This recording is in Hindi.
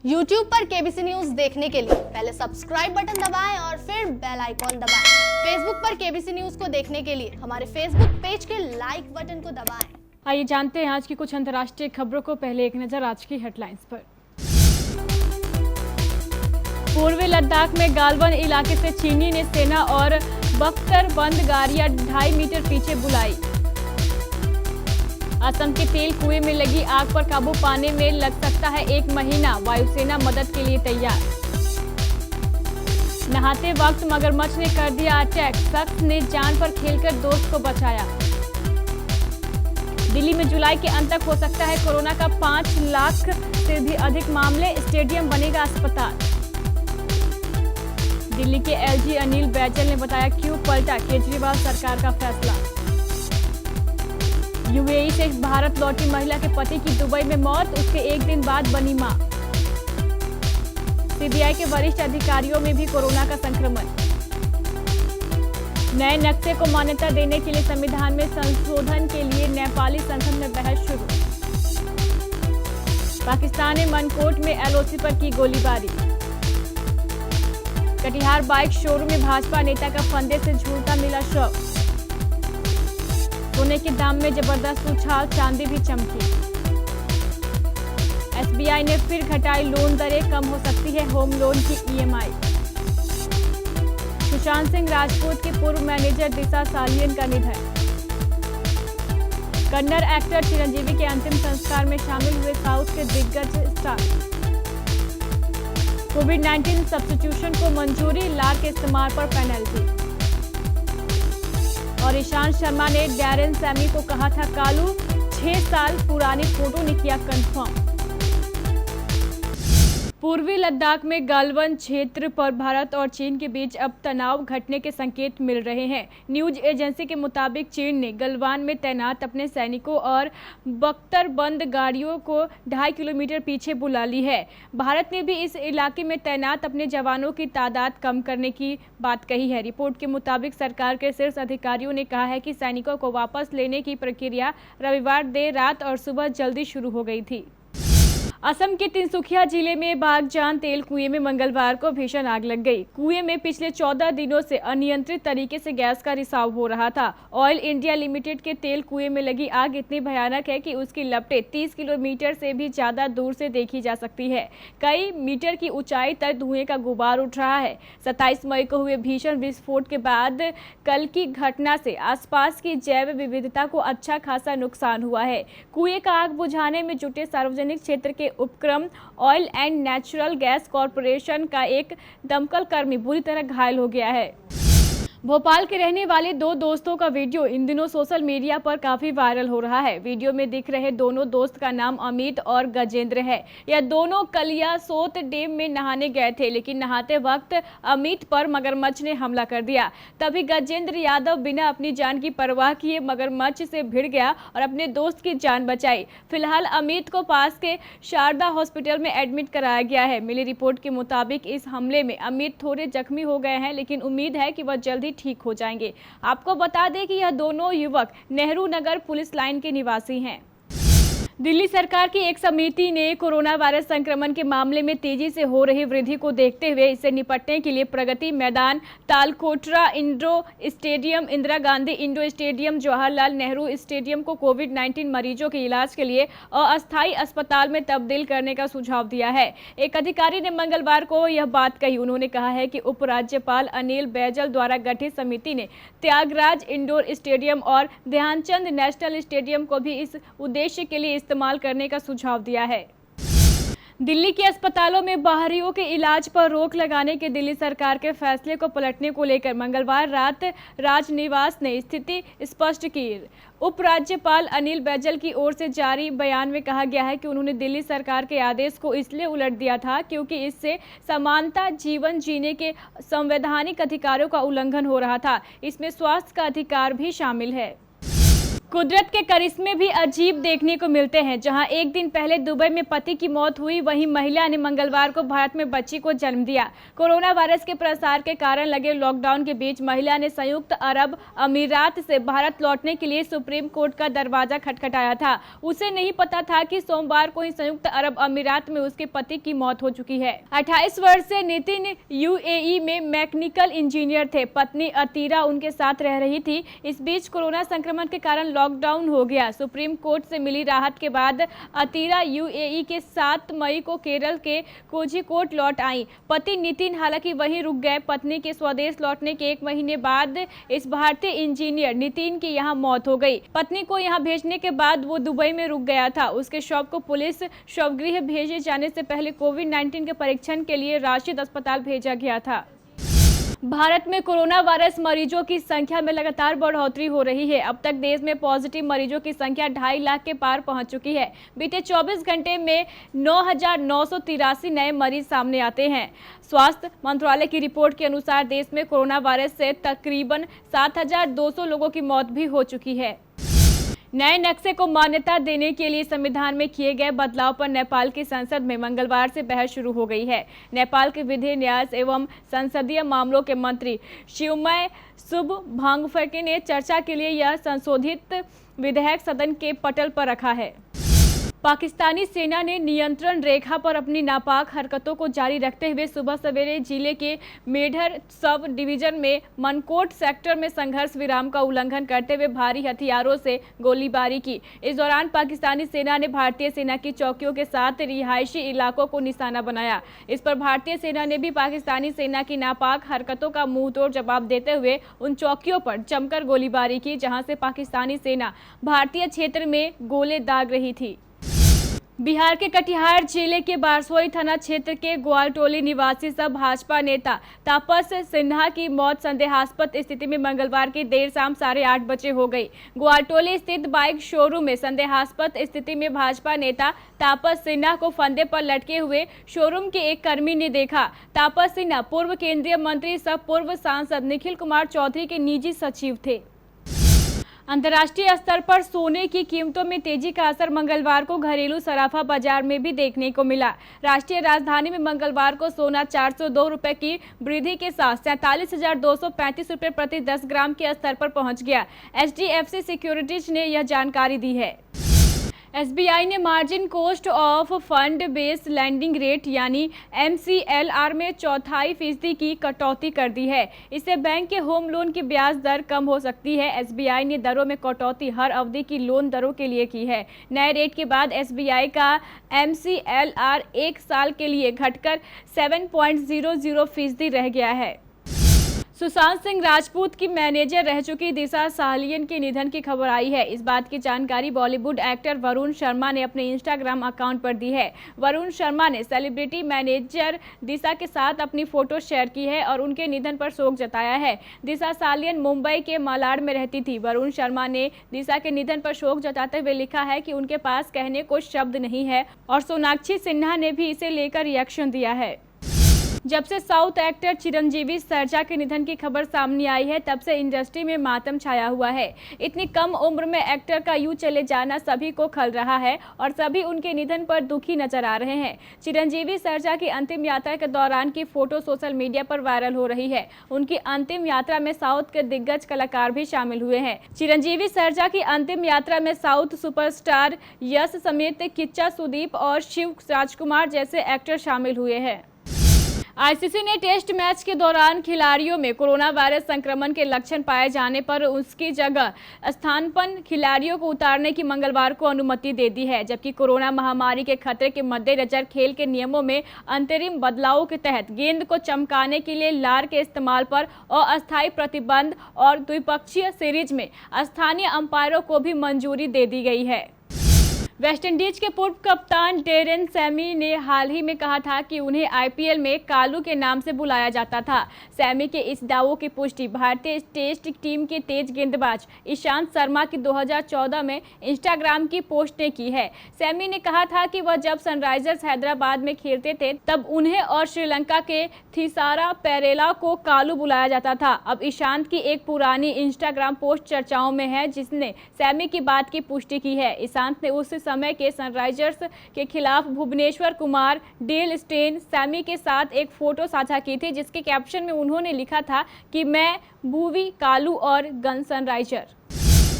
YouTube पर केबीसी न्यूज देखने के लिए पहले सब्सक्राइब बटन दबाएं और फिर बेल आइकॉन दबाएं। Facebook पर केबीसी न्यूज को देखने के लिए हमारे Facebook पेज के लाइक बटन को दबाएं। आइए जानते हैं आज की कुछ अंतर्राष्ट्रीय खबरों को। पहले एक नजर आज की हेडलाइंस पर। पूर्वी लद्दाख में गालवन इलाके से चीनी ने सेना और बख्तरबंद गाड़ियां 2.5 मीटर पीछे बुलाई। असम के तेल कुएं में लगी आग पर काबू पाने में लग सकता है 1 महीना, वायुसेना मदद के लिए तैयार। नहाते वक्त मगरमच्छ ने कर दिया अटैक, शख्स ने जान पर खेलकर दोस्त को बचाया। दिल्ली में जुलाई के अंत तक हो सकता है कोरोना का 5 लाख से भी अधिक मामले, स्टेडियम बनेगा अस्पताल। दिल्ली के एलजी अनिल बैजल ने बताया क्यों पलटा केजरीवाल सरकार का फैसला। यूएई से भारत लौटी महिला के पति की दुबई में मौत, उसके 1 दिन बाद बनी मां। सीबीआई के वरिष्ठ अधिकारियों में भी कोरोना का संक्रमण। नए नक्शे को मान्यता देने के लिए संविधान में संशोधन के लिए नेपाली संसद में बहस शुरू। पाकिस्तान ने मनकोट में एलओसी पर की गोलीबारी। कटिहार बाइक शोरूम में भाजपा नेता का फंदे से झूलता मिला शव। सोने के दाम में जबरदस्त उछाल, चांदी भी चमकी। एसबीआई ने फिर घटाई लोन दरें, कम हो सकती है होम लोन की ईएमआई। सुशांत सिंह राजपूत की पूर्व मैनेजर दिशा सालियन का निधन। कन्नड़ एक्टर चिरंजीवी के अंतिम संस्कार में शामिल हुए साउथ के दिग्गज स्टार। कोविड-19 सब्स्टिट्यूशन को मंजूरी, लार के इस्तेमाल पर पेनल्टी। और ईशांत शर्मा ने डैरेन सैमी को कहा था कालू, 6 साल पुरानी फोटो ने किया कंफर्म। पूर्वी लद्दाख में गालवन क्षेत्र पर भारत और चीन के बीच अब तनाव घटने के संकेत मिल रहे हैं। न्यूज एजेंसी के मुताबिक चीन ने गलवान में तैनात अपने सैनिकों और बख्तरबंद गाड़ियों को 2.5 किलोमीटर पीछे बुला ली है। भारत ने भी इस इलाके में तैनात अपने जवानों की तादाद कम करने की बात कही है। रिपोर्ट के मुताबिक सरकार के शीर्ष अधिकारियों ने कहा है कि सैनिकों को वापस लेने की प्रक्रिया रविवार देर रात और सुबह जल्दी शुरू हो गई थी। असम के तिनसुकिया जिले में बागजान तेल कुएं में मंगलवार को भीषण आग लग गई। कुएं में पिछले 14 दिनों से अनियंत्रित तरीके से गैस का रिसाव हो रहा था। ऑयल इंडिया लिमिटेड के तेल कुएं में लगी आग इतनी भयानक है कि उसकी लपटें 30 किलोमीटर से भी ज्यादा दूर से देखी जा सकती है। कई मीटर की ऊंचाई तक धुएं का गुबार उठ रहा है। 27 मई को हुए भीषण विस्फोट के बाद कल की घटना से आसपास की जैव विविधता को अच्छा खासा नुकसान हुआ है। कुएं का आग बुझाने में जुटे सार्वजनिक क्षेत्र के उपक्रम oil and natural gas corporation का एक दमकल कर्मी बुरी तरह घायल हो गया है। भोपाल के रहने वाले 2 दोस्तों का वीडियो इन दिनों सोशल मीडिया पर काफी वायरल हो रहा है। वीडियो में दिख रहे दोनों दोस्त का नाम अमित और गजेंद्र है। यह दोनों कलियासोत डैम में नहाने गए थे, लेकिन नहाते वक्त अमित पर मगरमच्छ ने हमला कर दिया। तभी गजेंद्र यादव बिना अपनी जान की परवाह किए मगरमच्छ से भिड़ गया और अपने दोस्त की जान बचाई। फिलहाल अमित को पास के शारदा हॉस्पिटल में एडमिट कराया गया है। मिली रिपोर्ट के मुताबिक इस हमले में अमित थोड़े जख्मी हो गए हैं, लेकिन उम्मीद है कि वह जल्दी ठीक हो जाएंगे। आपको बता दें कि यह दोनों युवक नेहरू नगर पुलिस लाइन के निवासी हैं। दिल्ली सरकार की एक समिति ने कोरोना वायरस संक्रमण के मामले में तेजी से हो रही वृद्धि को देखते हुए इससे निपटने के लिए Pragati Maidan, Talkatora indoor stadium, Indira Gandhi indoor stadium, Jawaharlal Nehru stadium को कोविड-19 मरीजों के इलाज के लिए अस्थायी अस्पताल में तब्दील करने का सुझाव दिया है। एक अधिकारी ने मंगलवार को यह बात कही। उन्होंने कहा है कि उपराज्यपाल अनिल बैजल द्वारा गठित समिति ने त्यागराज इंडोर स्टेडियम और ध्यानचंद नेशनल स्टेडियम को भी इस उद्देश्य के लिए इस्तेमाल करने का सुझाव दिया है। दिल्ली के अस्पतालों में बाहरियों के इलाज पर रोक लगाने के दिल्ली सरकार के फैसले को पलटने को लेकर मंगलवार रात राजनिवास ने स्थिति स्पष्ट की। उपराज्यपाल अनिल बैजल की ओर से जारी बयान में कहा गया है कि उन्होंने दिल्ली सरकार के आदेश को इसलिए उलट दिया था क्योंकि इससे समानता जीवन जीने के संवैधानिक अधिकारों का उल्लंघन हो रहा था। इसमें स्वास्थ्य का अधिकार भी शामिल है। कुदरत के करिश्मे भी अजीब देखने को मिलते हैं। जहां एक दिन पहले दुबई में पति की मौत हुई, वहीं महिला ने मंगलवार को भारत में बच्ची को जन्म दिया। कोरोना वायरस के प्रसार के कारण लगे लॉकडाउन के बीच महिला ने संयुक्त अरब अमीरात से भारत लौटने के लिए सुप्रीम कोर्ट का दरवाजा खटखटाया था। उसे नहीं पता था कि सोमवार को ही संयुक्त अरब अमीरात में उसके पति की मौत हो चुकी है। 28 वर्षीय नितिन यूएई में मैकेनिकल इंजीनियर थे। पत्नी अतीरा उनके साथ रह रही थी। इस बीच कोरोना संक्रमण के कारण लॉकडाउन हो गया। सुप्रीम कोर्ट से मिली राहत के बाद अतीरा यूएई के 7 मई को केरल के कोझिकोड लौट आई। पति नितिन हालांकि वहीं रुक गए। पत्नी के स्वदेश लौटने के 1 महीने बाद इस भारतीय इंजीनियर नितिन की यहां मौत हो गई। पत्नी को यहां भेजने के बाद वो दुबई में रुक गया था। उसके शव को पुलिस शवगृह भेजे जाने से पहले कोविड-19 के परीक्षण के लिए राशिद अस्पताल भेजा गया था। भारत में कोरोना वायरस मरीजों की संख्या में लगातार बढ़ोतरी हो रही है। अब तक देश में पॉजिटिव मरीजों की संख्या 2.5 लाख के पार पहुंच चुकी है। बीते 24 घंटे में 9,983 नए मरीज सामने आते हैं। स्वास्थ्य मंत्रालय की रिपोर्ट के अनुसार देश में कोरोना वायरस से तकरीबन 7,200 लोगों की मौत भी हो चुकी है। नए नक्शे को मान्यता देने के लिए संविधान में किए गए बदलाव पर नेपाल की संसद में मंगलवार से बहस शुरू हो गई है। नेपाल के विधि न्याय एवं संसदीय मामलों के मंत्री शिवमय सुब्बाङफेकी ने चर्चा के लिए यह संशोधित विधेयक सदन के पटल पर रखा है। पाकिस्तानी सेना ने नियंत्रण रेखा पर अपनी नापाक हरकतों को जारी रखते हुए सुबह सवेरे जिले के मेढर सब डिवीजन में मनकोट सेक्टर में संघर्ष विराम का उल्लंघन करते हुए भारी हथियारों से गोलीबारी की। इस दौरान पाकिस्तानी सेना ने भारतीय सेना की चौकियों के साथ रिहायशी इलाकों को निशाना बनाया। इस पर भारतीय सेना ने भी पाकिस्तानी सेना की नापाक हरकतों का मुंहतोड़ जवाब देते हुए उन चौकियों पर जमकर गोलीबारी की जहां से पाकिस्तानी सेना भारतीय क्षेत्र में गोले दाग रही थी। बिहार के कटिहार जिले के बारसोई थाना क्षेत्र के ग्वालटोली निवासी सब भाजपा नेता तापस सिन्हा की मौत संदेहास्पद स्थिति में मंगलवार की देर शाम 8:30 बजे हो गई। ग्वालटोली स्थित बाइक शोरूम में संदेहास्पद स्थिति में भाजपा नेता तापस सिन्हा को फंदे पर लटके हुए शोरूम के एक कर्मी ने देखा। तापस सिन्हा पूर्व केंद्रीय मंत्री सह पूर्व सांसद निखिल कुमार चौधरी के निजी सचिव थे। अंतर्राष्ट्रीय स्तर पर सोने की कीमतों में तेजी का असर मंगलवार को घरेलू सराफा बाजार में भी देखने को मिला। राष्ट्रीय राजधानी में मंगलवार को सोना 402 रुपए की वृद्धि के साथ 47,235 रुपए प्रति 10 ग्राम के स्तर पर पहुंच गया। HDFC सिक्योरिटीज ने यह जानकारी दी है। SBI ने margin cost of fund based landing rate यानी MCLR में 0.25% की कटौती कर दी है। इससे बैंक के होम लोन की ब्याज दर कम हो सकती है। SBI ने दरों में कटौती हर अवधि की लोन दरों के लिए की है। नए रेट के बाद SBI का MCLR 1 साल के लिए घटकर 7.00% रह गया है। सुशांत सिंह राजपूत की मैनेजर रह चुकी दिशा सालियन के निधन की खबर आई है। इस बात की जानकारी बॉलीवुड एक्टर वरुण शर्मा ने अपने इंस्टाग्राम अकाउंट पर दी है। वरुण शर्मा ने सेलिब्रिटी मैनेजर दिशा के साथ अपनी फोटो शेयर की है और उनके निधन पर शोक जताया है। दिशा सालियन मुंबई के मालाड में रहती थी। वरुण शर्मा ने दिशा के निधन पर शोक जताते हुए लिखा है कि उनके पास कहने को शब्द नहीं है और सोनाक्षी सिन्हा ने भी इसे लेकर रिएक्शन दिया है। जब से साउथ एक्टर चिरंजीवी सर्जा के निधन की खबर सामने आई है, तब से इंडस्ट्री में मातम छाया हुआ है। इतनी कम उम्र में एक्टर का यूं चले जाना सभी को खल रहा है और सभी उनके निधन पर दुखी नजर आ रहे हैं। चिरंजीवी सर्जा की अंतिम यात्रा के दौरान की फोटो सोशल मीडिया पर वायरल हो रही है। उनकी अंतिम यात्रा में साउथ के दिग्गज कलाकार भी शामिल हुए हैं। चिरंजीवी सर्जा की अंतिम यात्रा में साउथ सुपरस्टार यश समेत किच्चा सुदीप और शिव राजकुमार जैसे एक्टर शामिल हुए हैं। ICC ने टेस्ट मैच के दौरान खिलाड़ियों में कोरोना वायरस संक्रमण के लक्षण पाए जाने पर उसकी जगह स्थानापन्न खिलाड़ियों को उतारने की मंगलवार को अनुमति दे दी है, जबकि कोरोना महामारी के खतरे के मद्देनजर खेल के नियमों में अंतरिम बदलावों के तहत गेंद को चमकाने के लिए लार के इस्तेमाल पर अस्थायी प्रतिबंध और द्विपक्षीय सीरीज में स्थानीय अंपायरों को भी मंजूरी दे दी गई है। वेस्टइंडीज के पूर्व कप्तान डेरेन सैमी ने हाल ही में कहा था कि उन्हें आईपीएल में कालू के नाम से बुलाया जाता था। सैमी के इस दावों की पुष्टि भारतीय टेस्ट टीम के तेज गेंदबाज ईशांत शर्मा की 2014 में इंस्टाग्राम की पोस्ट ने की है। सैमी ने कहा था कि वह जब सनराइजर्स हैदराबाद में खेलते थे तब उन्हें और श्रीलंका के थिसारा पेरेरा को कालू बुलाया जाता था। अब ईशांत की एक पुरानी इंस्टाग्राम पोस्ट चर्चाओं में है जिसने सैमी की बात की पुष्टि की है। ईशांत ने उस समय के सनराइजर्स के खिलाफ Bhuvneshwar Kumar, Dale Steyn, Sammy के साथ एक फोटो साझा की थी जिसके कैप्शन में उन्होंने लिखा था कि मैं भुवी, कालू और गन सनराइजर।